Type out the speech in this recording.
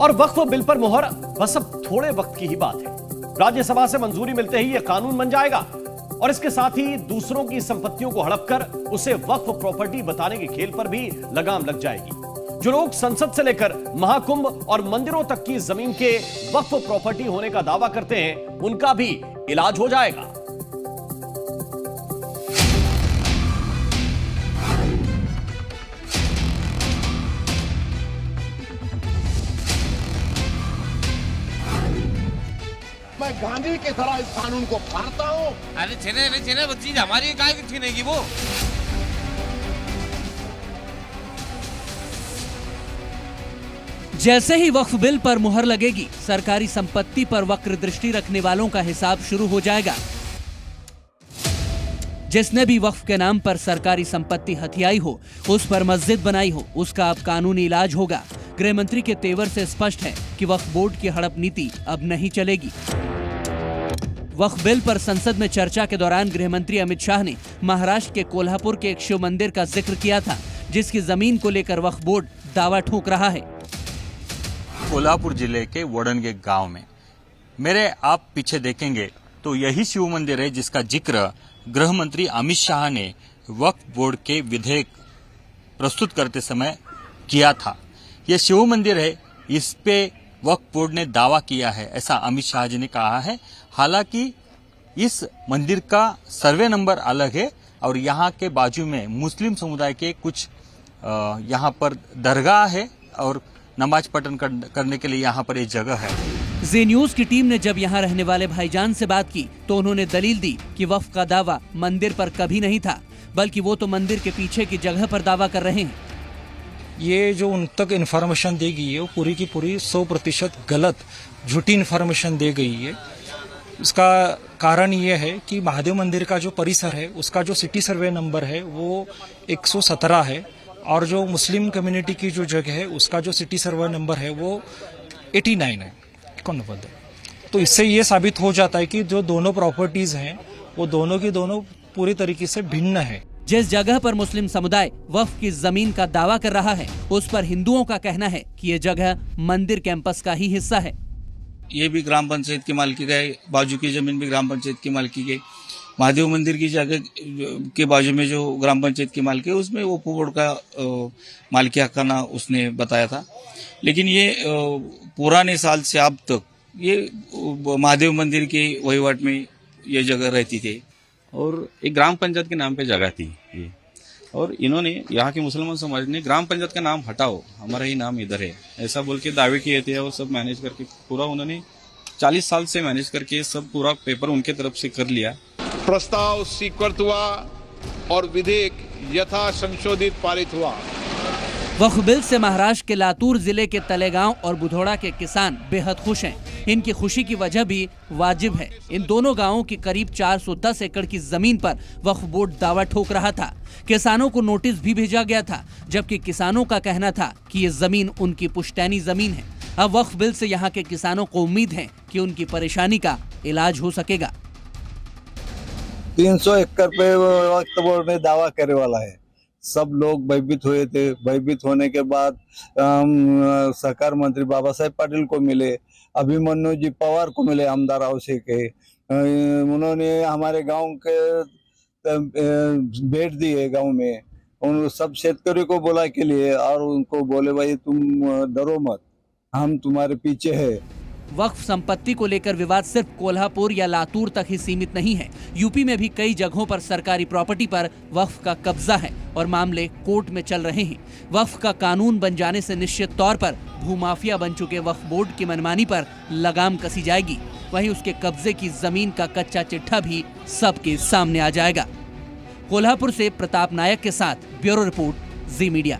और वक्फ बिल पर मुहर बस अब थोड़े वक्त की ही बात है। राज्यसभा से मंजूरी मिलते ही यह कानून बन जाएगा और इसके साथ ही दूसरों की संपत्तियों को हड़प कर उसे वक्फ प्रॉपर्टी बताने के खेल पर भी लगाम लग जाएगी। जो लोग संसद से लेकर महाकुंभ और मंदिरों तक की जमीन के वक्फ प्रॉपर्टी होने का दावा करते हैं, उनका भी इलाज हो जाएगा। मैं गांधी की तरह इस कानून को फाड़ता हूं। अरे छीने वो चीज हमारी काहे की छीनेगी वो। जैसे ही वक्फ बिल पर मुहर लगेगी, सरकारी संपत्ति पर वक्र दृष्टि रखने वालों का हिसाब शुरू हो जाएगा। जिसने भी वक्फ के नाम पर सरकारी संपत्ति हथियाई हो, उस पर मस्जिद बनाई हो, उसका अब कानूनी इलाज होगा। गृह मंत्री के तेवर से स्पष्ट है कि वक्फ बोर्ड की हड़प नीति अब नहीं चलेगी। वक्फ बिल पर संसद में चर्चा के दौरान गृह मंत्री अमित शाह ने महाराष्ट्र के कोल्हापुर के एक शिव मंदिर का जिक्र किया था, जिसकी जमीन को लेकर वक्फ बोर्ड दावा ठोक रहा है। कोल्हापुर जिले के वडनगे गांव में मेरे आप पीछे देखेंगे तो यही शिव मंदिर है जिसका जिक्र गृह मंत्री अमित शाह ने वक्फ बोर्ड के विधेयक प्रस्तुत करते समय किया था। यह शिव मंदिर है, इस पे वक्फ बोर्ड ने दावा किया है, ऐसा अमित शाह जी ने कहा है। हालांकि इस मंदिर का सर्वे नंबर अलग है और यहाँ के बाजू में मुस्लिम समुदाय के कुछ यहाँ पर दरगाह है और नमाज पठन करने के लिए यहाँ पर एक जगह है। जी न्यूज की टीम ने जब यहाँ रहने वाले भाईजान से बात की तो उन्होंने दलील दी कि वक्फ का दावा मंदिर पर कभी नहीं था, बल्कि वो तो मंदिर के पीछे की जगह पर दावा कर रहे हैं। ये जो उन तक इन्फॉर्मेशन दी गई है वो पूरी की पूरी 100% गलत झूठी इन्फॉर्मेशन दी गई है। इसका कारण ये है कि महादेव मंदिर का जो परिसर है उसका जो सिटी सर्वे नंबर है वो 117 है और जो मुस्लिम कम्युनिटी की जो जगह है उसका जो सिटी सर्वे नंबर है वो 89 है। कौन बता? तो इससे ये साबित हो जाता है कि जो दोनों प्रॉपर्टीज हैं वो दोनों की दोनों पूरी तरीके से भिन्न है। जिस जगह पर मुस्लिम समुदाय वक्फ की जमीन का दावा कर रहा है, उस पर हिंदुओं का कहना है कि ये जगह मंदिर कैंपस का ही हिस्सा है। ये भी ग्राम पंचायत की मालिकी का है, बाजू की जमीन भी ग्राम पंचायत की मालिकी की। महादेव मंदिर की जगह के बाजू में जो ग्राम पंचायत की मालिकी है उसमें वो बोर्ड का मालिकी हक्काना उसने बताया था। लेकिन ये पुराने साल से अब तक ये महादेव मंदिर के वहीवाट में ये जगह रहती थी और एक ग्राम पंचायत के नाम पे जगह थी ये, और इन्होंने यहाँ के मुसलमान समाज ने ग्राम पंचायत का नाम हटाओ, हमारा ही नाम इधर है, ऐसा बोल के दावे किए थे और सब मैनेज करके पूरा उन्होंने 40 साल से मैनेज करके सब पूरा पेपर उनके तरफ से कर लिया। प्रस्ताव स्वीकृत हुआ और विधेयक यथा संशोधित पारित हुआ। वक्फ बिल से महाराष्ट्र के लातूर जिले के तलेगांव और बुधोड़ा के किसान बेहद खुश हैं। इनकी खुशी की वजह भी वाजिब है। इन दोनों गांवों की करीब 410 एकड़ की जमीन पर वक्फ बोर्ड दावा ठोक रहा था। किसानों को नोटिस भी भेजा गया था, जबकि किसानों का कहना था कि ये जमीन उनकी पुश्तैनी जमीन है। अब वक्फ बिल से यहाँ के किसानों को उम्मीद है कि उनकी परेशानी का इलाज हो सकेगा। 300 एकड़ पे वक्फ बोर्ड ने दावा करने वाला है। सब लोग भयभीत हुए थे। भयभीत होने के बाद सहकार मंत्री बाबा साहेब पाटिल को मिले, अभिमन्यु जी पवार को मिले, आमदार औसे के। उन्होंने हमारे गांव के भेंट दिए गांव में। उन सब शेतकरी को बुला के लिए और उनको बोले भाई तुम डरो मत, हम तुम्हारे पीछे है। वक्फ संपत्ति को लेकर विवाद सिर्फ कोल्हापुर या लातूर तक ही सीमित नहीं है। यूपी में भी कई जगहों पर सरकारी प्रॉपर्टी पर वक्फ का कब्जा है और मामले कोर्ट में चल रहे हैं। वक्फ का कानून बन जाने से निश्चित तौर पर भूमाफिया बन चुके वक्फ बोर्ड की मनमानी पर लगाम कसी जाएगी। वहीं उसके कब्जे की जमीन का कच्चा चिट्ठा भी सबके सामने आ जाएगा। कोल्हापुर से प्रताप नायक के साथ ब्यूरो रिपोर्ट, जी मीडिया।